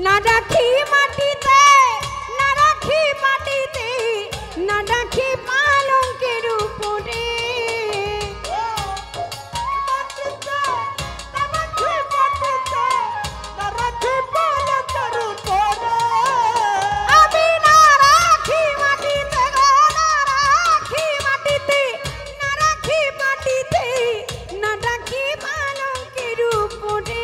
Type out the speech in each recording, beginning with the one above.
না রাখি মাটিতে, না রাখি মাটিতে, না রাখি পালঙ্কের উপরে। আমি না রাখি মাটিতে, না রাখি মাটিতে, না রাখি মাটিতে, না রাখি পালঙ্কের উপরে।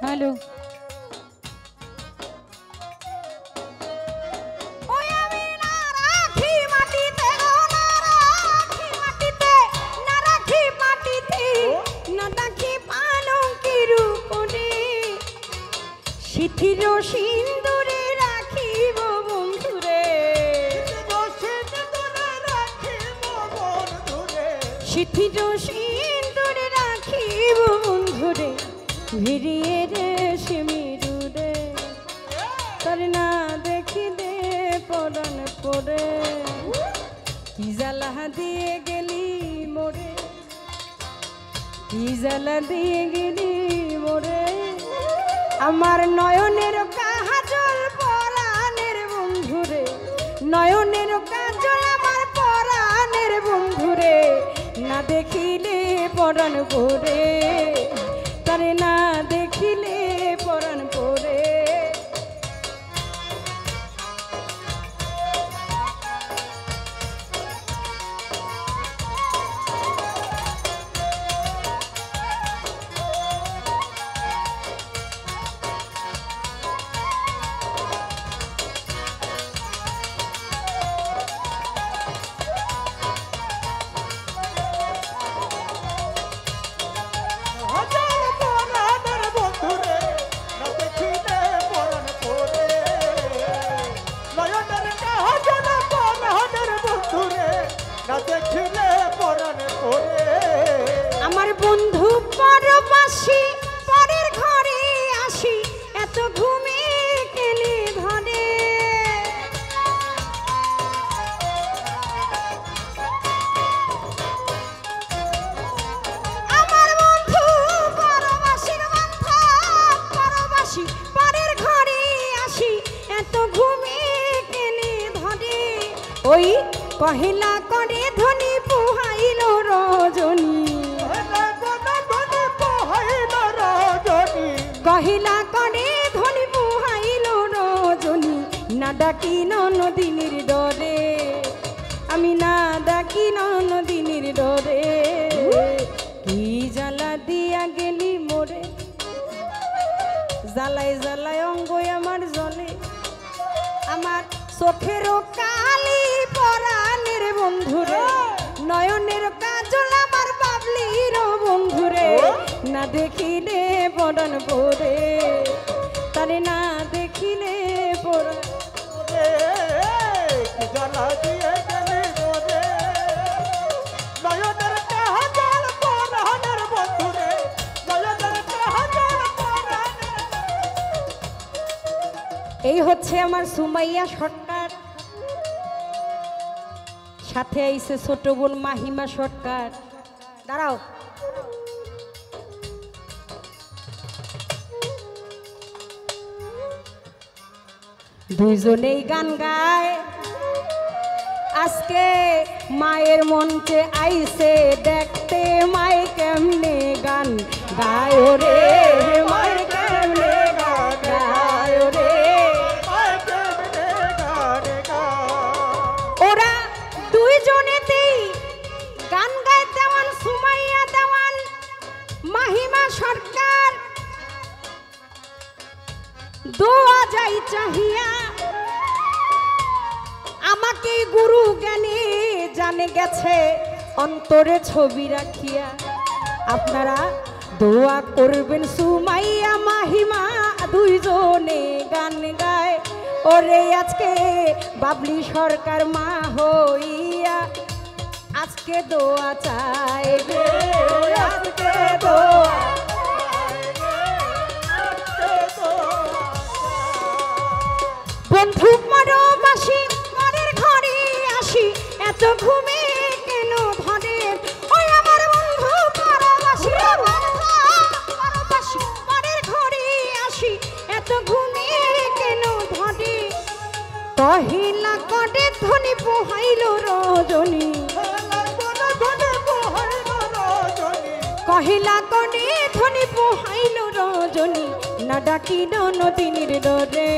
হ্যালো, ওই আমি না রাখি মাটিতে, না রাখি মাটিতে, না রাখি মাটিতে, না রাখি পালঙ্কের উপরে। শিথির সিন্দুরে রাখিব বন্ধুরে, শিথির সিন্দুরে রাখিব বন্ধুরে। ভিড়িয়ে রেশমি রুদে তোর না দেখিলে পরাণ পড়ে। কি জ্বালা দিয়ে গেলি মোরে, কি জ্বালা দিয়ে গেলি মোরে। আমার নয়নের কাজল পরাণের বন্ধুরে, নয়নের কাজল আমার পরাণের বন্ধুরে। না দেখিলে পরাণ পড়ে, তারে না দেখিলে পরাণ পড়ে। আমার বন্ধু পরবাসী পরের ঘরে আসি, এত ঘুমে কেলে ধরে। আমার বন্ধু পরবাসীর বন্ধু পরবাসী পরের ঘরে আসি, এত ঘুমে কেলে ধরে। ওই কহিলা করে ধনী পোহাইল রজনী, কহিলা করে ধনী পোহাইল রজনী। না ডাকি নদিনীর ডরে, আমি না ডাকি নদিনীর ডরে। কি জ্বালা দিয়া গেলি মোরে, জ্বালাই জ্বালাই অঙ্গ আমার জলে। আমার চোখেরও কালি পরাণের বন্ধুরে, নয়নের কাজল আমার বাবলির বন্ধুরে। না দেখিলে পরাণ পড়ে, তারে না দেখিলে পরাণ পড়ে। কি জ্বালা দিয়ে গেলি মোরে, নয়নের কাজল পরাণের বন্ধুরে, নয়নের কাজল পরাণের। এই হচ্ছে আমার সুমাইয়া সরকার, সাথে আইছে ছোট বোন মাহিমা সরকার। দাঁড়াও, দুইজনেই গান গায়। আজকে মায়ের মঞ্চে আইছে দেখতে, মায়ে কেমনে গান গায় রে, মায়ে কেমনে গান গায় রে। ওরা দুইজনেতেই গান গায়, তেমন সুমাইয়া দোয়া যাই চাহিয়া আমাকে গুরু জ্ঞানে জানে গেছে অন্তরে ছবি রাখিয়া। আপনারা দোয়া করবেন সুমাইয়া মাহিমা দুইজনে গান গায়। ওরে আজকে বাবলি সরকার মা হইয়া আজকে দোয়া চাই গে, আজকে দোয়া বন্ধু পরবাসী পরের ঘরে আসি এত ঘুমে কেন ধরে। ওই আমার বন্ধু পরবাসী পরবাসী পরের ঘরে আসি এত ঘুমে কেন ধরে। কহিলা কটে ধনী পোহাইল রজনী, কহিলা কটে ধনী পোহাইল রজনী। না ডাকিল নদীর ডরে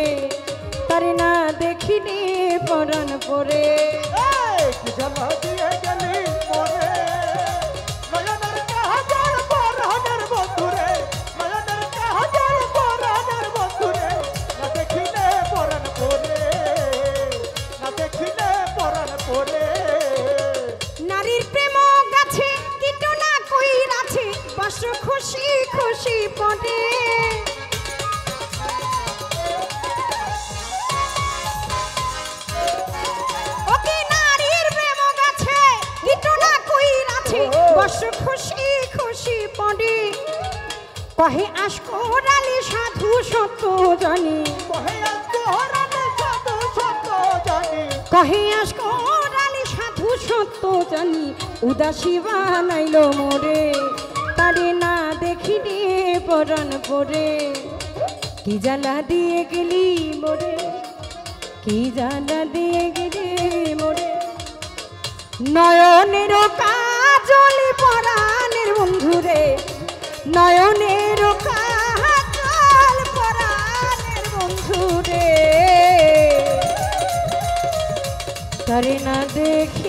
তারে না দেখিলে পরাণ পরে। নারীর প্রেম গাছে কীটনা কইরাছে বস খুশি খুশি পড়ে। বস খুশি খুশি পড়ে কহে আশকর আলী সাধু সত্য জানি, কহে আশকর আলী সাধু সত্য জানি। উদাসী বানাইল মোরে তারে না দেখিলে পরাণ পরে। কি জ্বালা দিয়ে গেলি মোরে, কি জ্বালা দিয়ে গেলি মোরে। নয়নের কাজলি পরাণের বন্ধুরে, নয়নের কাজল পরাণের বন্ধুরে। তারে না দেখি